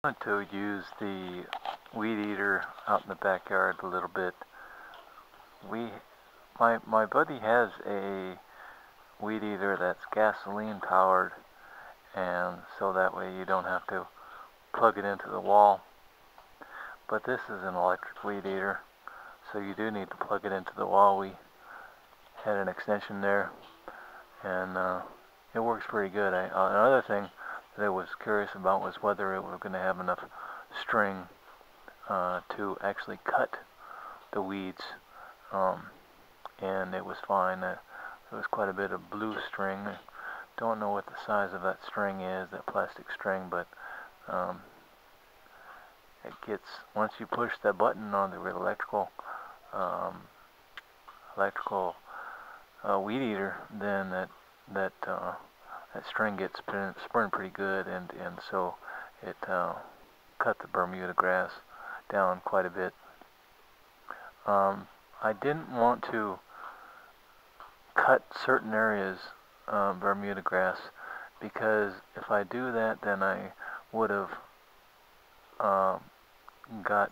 I want to use the weed eater out in the backyard a little bit. My buddy has a weed eater that's gasoline powered, and so that way you don't have to plug it into the wall. But this is an electric weed eater, so you do need to plug it into the wall. We had an extension there, and it works pretty good. Another thing that I was curious about was whether it was going to have enough string to actually cut the weeds, and it was fine. There was quite a bit of blue string. I don't know what the size of that string is, that plastic string, but it gets, once you push that button on the um, electrical weed eater, then that string gets spun pretty good, and so it cut the Bermuda grass down quite a bit. I didn't want to cut certain areas Bermuda grass, because if I do that, then I would have got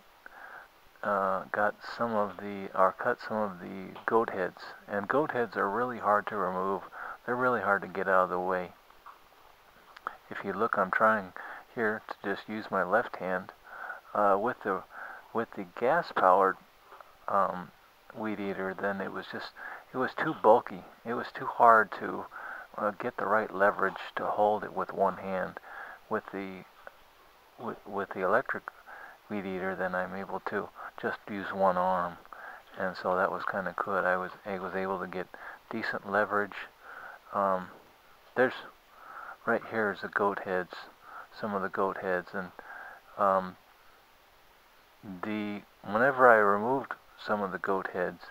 some of the, or cut some of the goat heads, and goat heads are really hard to remove. They're really hard to get out of the way. If you look, I'm trying here to just use my left hand. With the gas powered weed eater, then it was too bulky. It was too hard to get the right leverage to hold it with one hand. With the electric weed eater, then I'm able to just use one arm, and so that was kind of good. I was able to get decent leverage. There's right here is the goat heads, some of the goat heads, and whenever I removed some of the goat heads,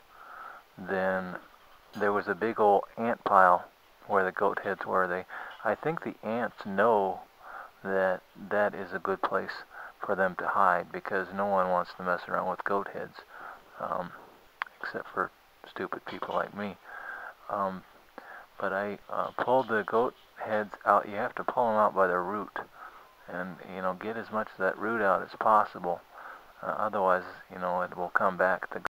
then there was a big old ant pile where the goat heads were. I think the ants know that that is a good place for them to hide, because no one wants to mess around with goat heads, except for stupid people like me. But I pulled the goat heads out. You have to pull them out by the root, and get as much of that root out as possible. Otherwise, it will come back. The